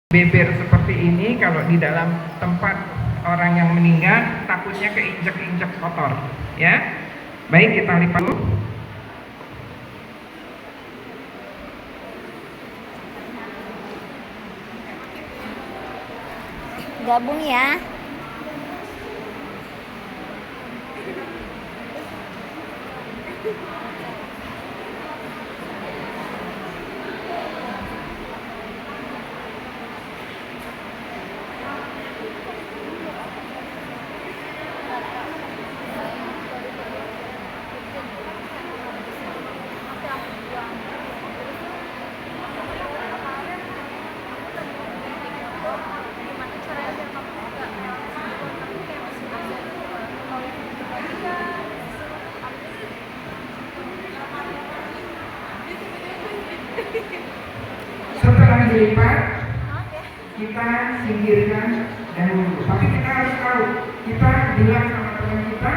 Beber seperti ini kalau di dalam tempat orang yang meninggal takutnya keinjak-injak kotor, ya. Baik, kita lipat dulu. Gabung ya. Setelah dilipat, kita singkirkan dahulu. Tapi kita harus tahu, kita bilang sama teman kita,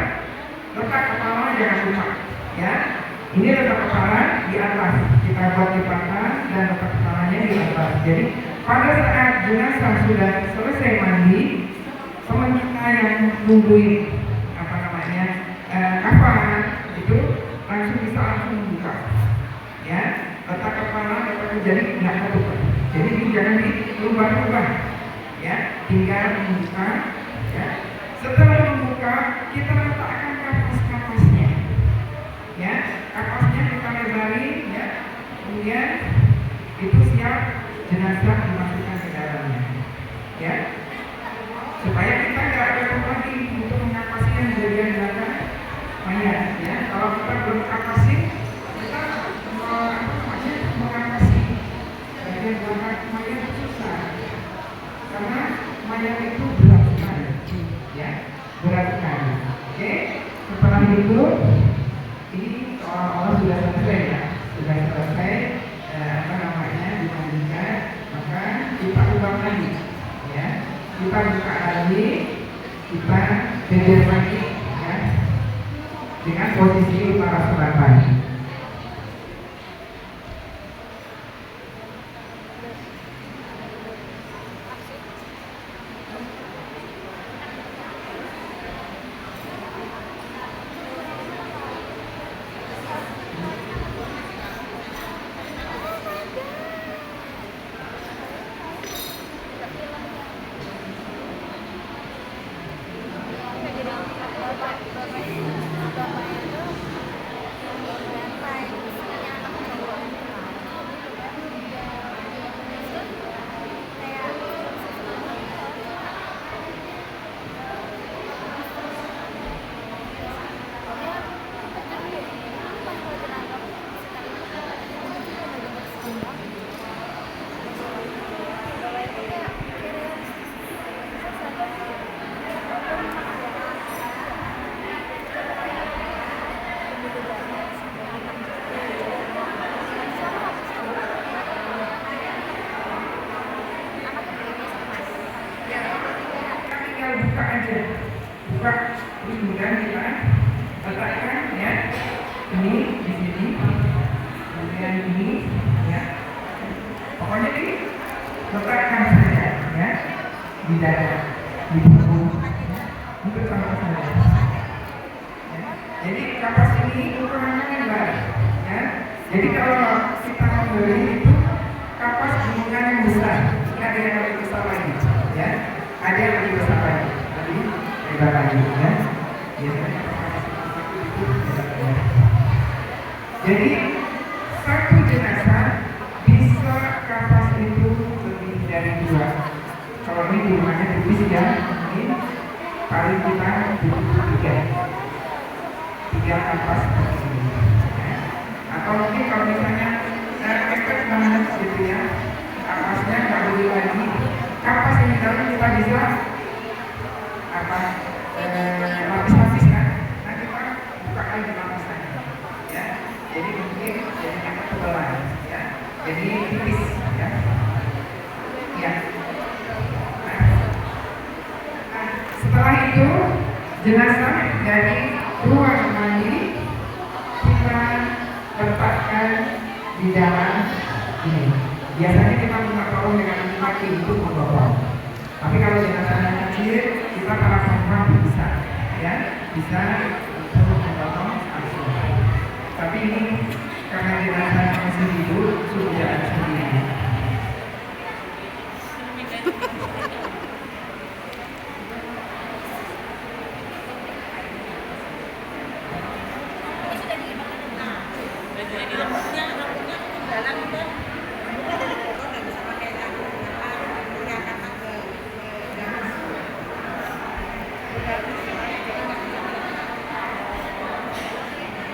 letak kepala jangan lupa, ya. Ini letak kepala di atas, kita buat lipatan dan letak kepalanya di atas. Jadi pada saat jenazah sudah selesai mandi, teman kita yang nungguin kafan itu langsung bisa langsung membuka, ya. Letak kepala, jadi nggak terbuka. Jadi ini jangan dirubah-rubah, ya. Tinggal membuka, ya. Setelah membuka, kita letakkan kapas-kapasnya, ya. Kapasnya kita lebarin, ya. Kemudian itu siap jenazah dimasukkan ke dalamnya, ya. Supaya kita nggak ada lagi untuk mengapasi yang bagian belakang mayat, ya. Kalau kita belum kapasi, kita mengatasi bagian belakang mayat susah, karena mayat itu berat sekali, ya, berat sekali. Oke, setelah itu ini seolah-olah sudah selesai, ya, sudah selesai dimandikan, maka kita ubah lagi, ya, kita buka lagi, kita beber lagi, ya, dengan posisi utara selatan. Buka aja, buka, terus kemudian kita letakkan, ya, ini di sini, kemudian ini, ya, pokoknya ini letakkan saja, ya, di dada, di punggung, ini bersama saja, ya. Jadi kapas ini ukurannya lebar, ya. Jadi kalau kita membeli itu kapas gunungan yang besar, ini ada yang lebih besar lagi, ya, ada yang lebih besar lagi. Lagi, ya. Jadi satu jenazah bisa kapas itu lebih dari 2. Kalau ini rumahnya tipis, ya, ini paling kita butuh 3 kapas seperti ini, ya. Atau mungkin kalau misalnya efek banget gitu, ya, kapasnya nggak boleh lagi, kapas yang di dalam kita bisa lapis-lapis, kan. Nah, kita buka lagi lapisannya, ya. Jadi mungkin jadinya ketebalan, ya. Jadi tipis, ya. Ya. Nah, setelah itu jenazah dari ruang mandi kita letakkan di dalam ini. Biasanya kita minta tolong dengan kaki untuk mendorong. Tapi kalau jenazahnya kecil, kita para penumpang bisa, ya, bisa untuk mendorong langsung. Tapi ini karena jenazahnya masih hidup, sudah jalan sendiri.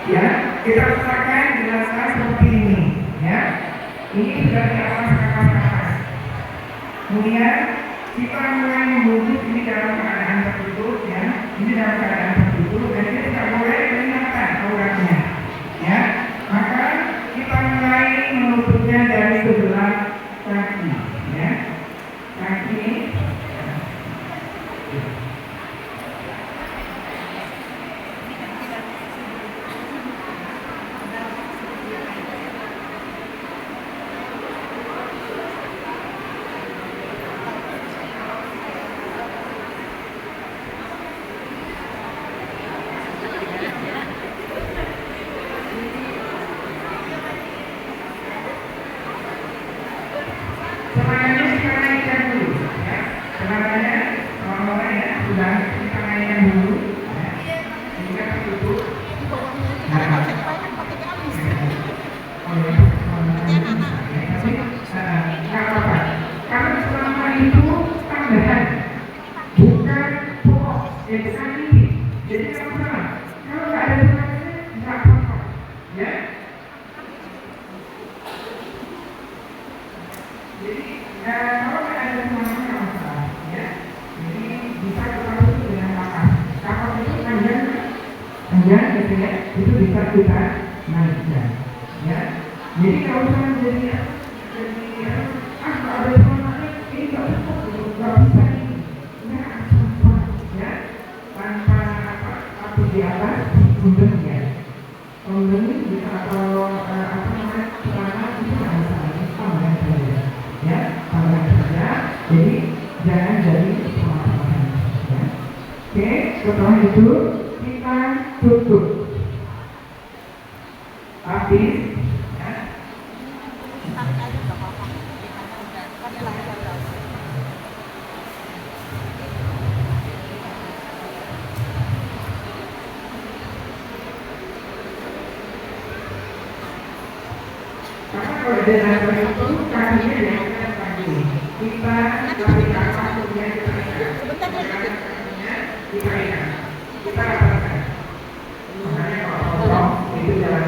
Ya, kita letakkan jenazah seperti ini, ya. Ini sudah di atas kapal. Kemudian kita mulai membungkus ini dalam keadaan tertutup, ya. Ini dalam keadaan tertutup, dan kita tidak boleh kelihatan auratnya, ya. Maka kita mulai menutupnya dari sebelah kaki, ya. Kaki. Itu bisa kita naikkan, ya. Jadi kalau misalnya jadi ada semuanya ini nggak bisa ini, ya, tanpa apa di atas punggungnya, bisa kalau celana itu nggak bisa tambah saja, ya, tambah saja. Jadi jangan jadi sama-sama, ya. Oke, setelah itu kita tutup. Habis, ya. Karena kalau jenazah itu kakinya diangkat kaki, kita dari atas kemudian kita ikat, kita ikat, kita rapatkan. Makanya kalau itu jalan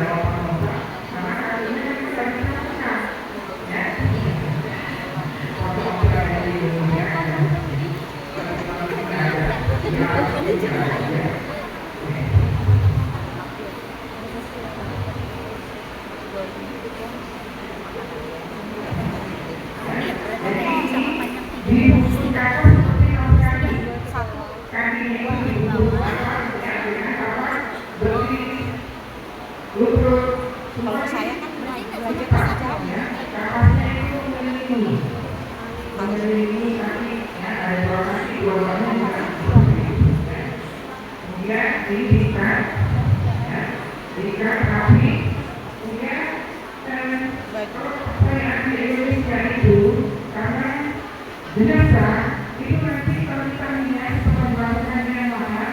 kalau saya kan belajar saja ya, kapasnya itu mengelilingi kaki, ya, ada dua kaki, dua bangun, kemudian ini diikat, ya, diikat rapi, kemudian kalau pertanyaan di Indonesia itu karena jenazah itu nanti kalau kita lihat perkembangannya yang mana,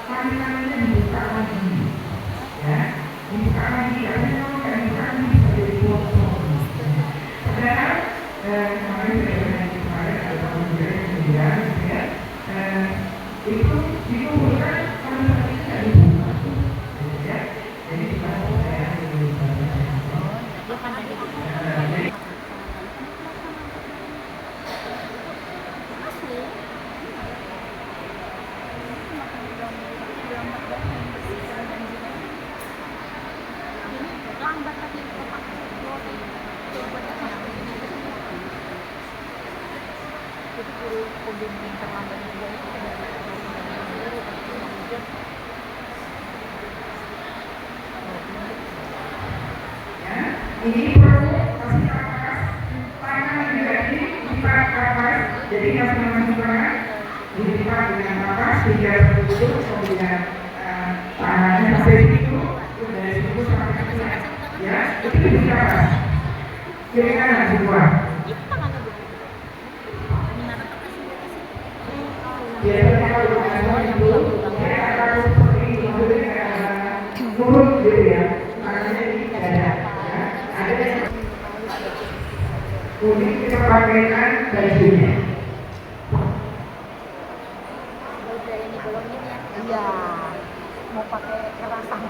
tangannya dibuka lagi, ya, dibuka lagi, karena kalau nggak dibuka lagi bisa jadi bocor. Padahal kemarin ada tahun 2009, ya, itu dikumpulkan kalau misalnya tidak dibuka, ya, jadi kita percaya lambat tapi kotak itu guru pembimbing yang terlambat juga itu ini perlu kasih tangan juga Jadi nggak sembarangan dilipat dengan apa sehingga betul kemudian tangannya sampai situ dari situ sampai situ ya itu bisa kiri kanan semua. Biasanya kalau orang itu dia akan seperti turun gitu ya, tangannya di dada. Ada yang kuning kita pakaikan bajunya. Iya, mau pakai kerasan.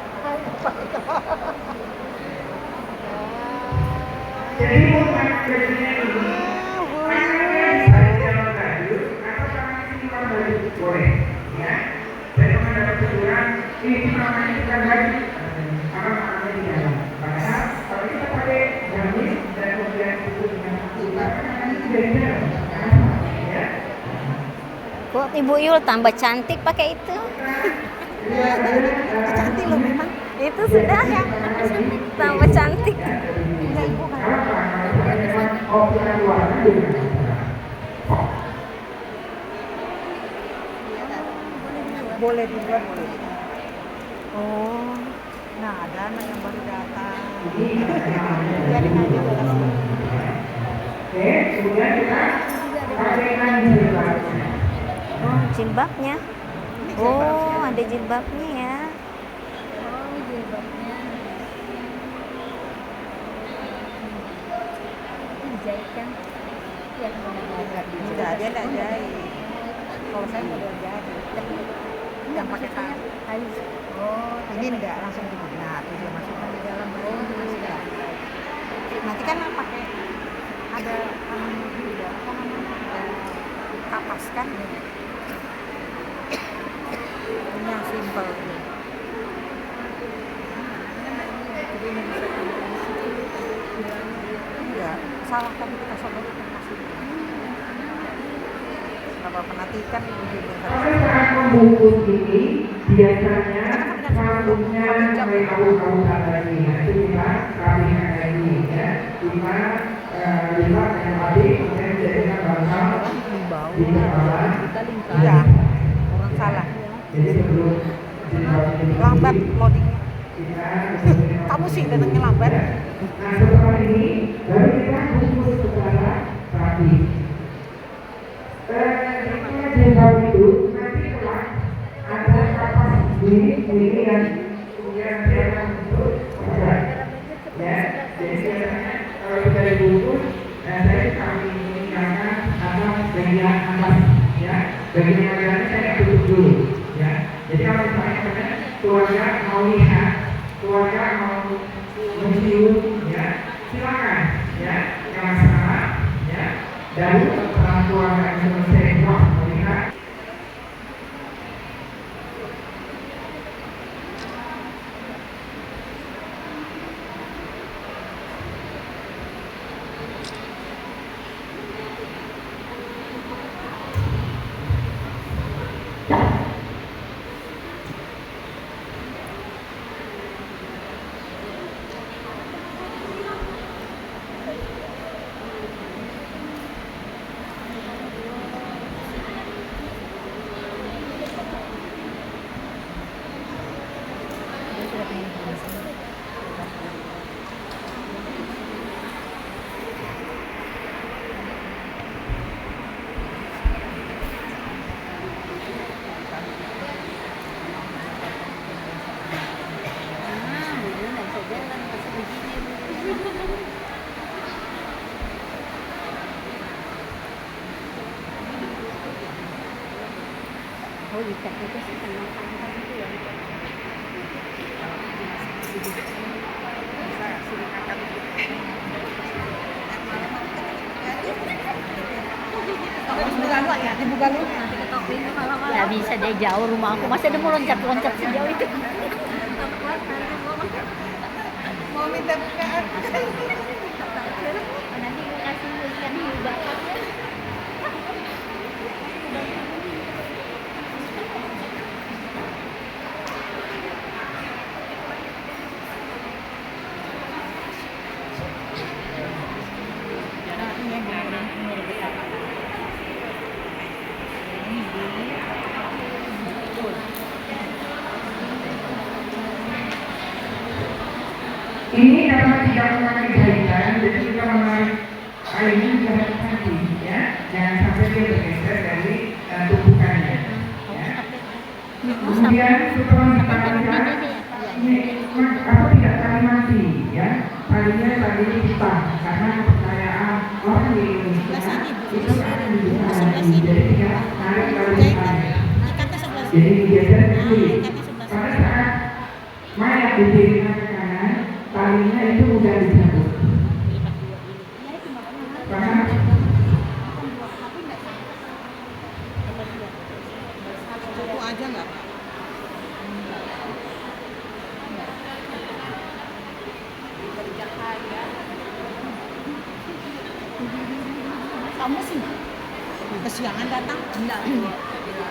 Jadi bukan bajunya ini, tangannya bisa di dalam baju atau tangannya di luar baju boleh, ya. Saya pernah dapat teguran, ini namanya bukan baju, karena tangannya di dalam. Padahal kalau kita pakai gamis dan kemudian itu dengan kita tangannya tidak di dalam, ya. Kok Ibu Yul tambah cantik pakai itu? Cantik loh memang. Itu sudah ya, tambah cantik. Enggak ibu kan. Boleh di luar boleh. Oh, Nah, ada anak yang baru datang. Biarin aja boleh. Oke, kemudian kita pakaikan jilbabnya. oh jilbabnya. Oh, ada jilbabnya ya. Oh, jilbabnya. Dijahit kan? Ya, Enggak, dia enggak jahit. Kalau saya model jahit, tapi yang pakai tali. Oh, Ini enggak langsung gini. Nah, itu dia masukkan di dalam baju. Nanti kan pakai ada juga apa namanya? Ada kapas kan? Ini yang simpel. Jadi ini bisa enggak, salah tadi kita coba kita kasih. Kalau penatikan ibu juga. Pada saat membungkus ini biasanya rambutnya mulai kaku-kakukan lagi. Nanti kita rapikan lagi ya. Kita lipat dengan rapi, kemudian jadikan bantal di kepala. Iya, orang salah. Jadi sebelum Lambat loadingnya. kita Kamu sih datangnya lambat. Nah setelah ini baru kita bungkus secara rapi. Jika jilbab itu nanti kelak ada kapas ini dan kemudian dia akan bentuk berat, ya. Jadi biasanya kalau kita dibungkus, saya kami menggunakan bagian atas, ya. Bagian atasnya saya tutup dulu, ya. Jadi kalau misalnya keluarga mau lihat, keluarga mau mencium, ya, silakan, ya, jangan salah, ya. Dan setelah keluarga selesai melihat. Oh, dicat itu sih karena itu ya. Ya bisa deh, jauh rumah aku, masa dia mau loncat-loncat sejauh itu. Mau minta bukaan. Nanti gue kasih ikan hiu bakarnya. Ini karena tidak memakai jahitan, jadi kita menarik kainnya ke hati, ya, jangan sampai dia bergeser dari tumpukannya. Ya. Kemudian setelah ditangkap, ini apa tidak kali mati, ya, talinya tali hitam, karena kepercayaan orang di Indonesia itu akan dibuka lagi, jadi tidak tarik tali hitamnya. Jadi digeser ke kiri. Pada saat mayat didirikan ke kanan, talinya itu mudah dicabut. Paham? Cukup aja nggak Pak? Kamu sih Kesiangan datang? enggak.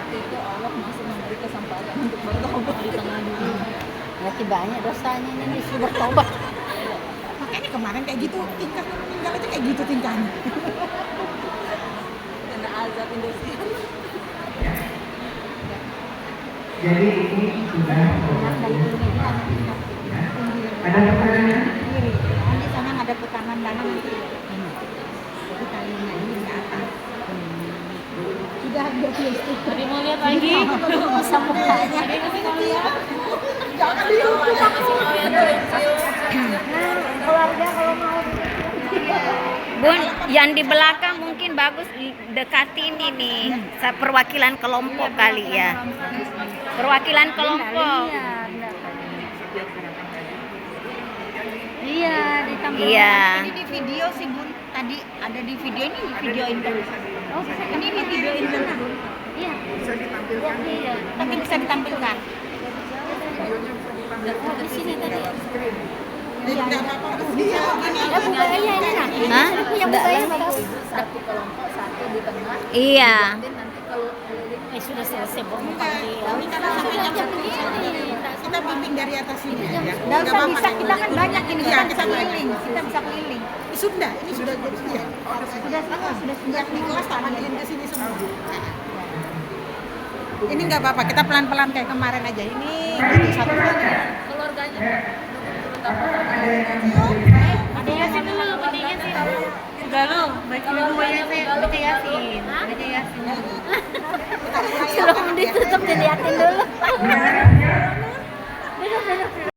Itu Allah masih memberi kesempatan untuk bertobat di tengah dunia. Berarti banyak dosanya ini disuruh bertobat. Makanya kemarin kayak gitu tingkah tinggal aja kayak gitu tingkahnya. Kena azab Indonesia. Jadi ini sudah ya. Ada pertanyaan? Di sana ada tekanan dana nanti. Jadi talinya ini ke atas. Sudah hampir selesai. Tadi mau lihat lagi, bisa mukanya. Tadi masih mau lihat. Keluarga kalau mau Bun, yang di belakang mungkin bagus dekatin ini perwakilan kelompok kali ya. Perwakilan kelompok. Iya, ditambah. Iya. ini di video sih Bun. Tadi ada di video ini di videoin kan. Oh, ini di videoin kan Bun. Iya. Bisa ditampilkan. Iya. Tapi bisa ditampilkan. Oh, di sini tadi. Enggak apa-apa bisa gini. Ya bukanya ini nah. Hah? Punya bukanya bagus. Satu kelompok, satu di tengah. Iya. Nanti kalau sudah selesai bongkar Enggak, dia. ini kan sampai jam begini. Kita bimbing dari atas sini ya. Nggak usah bisa, kita kan banyak ini, Iya, kita bisa keliling, kita bisa keliling. Ini sudah jadi ya. Sudah Di kelas tak panggilin ke sini semua. Ini nggak apa-apa, kita pelan-pelan kayak kemarin aja. Ini jadi satu Keluarganya. Ada Yasin dulu, baca Yasin. Sudah lu, baca Yasin, baca Yasin, baca Yasin. Sebelum ditutup dilihatin dulu. Ya, ya.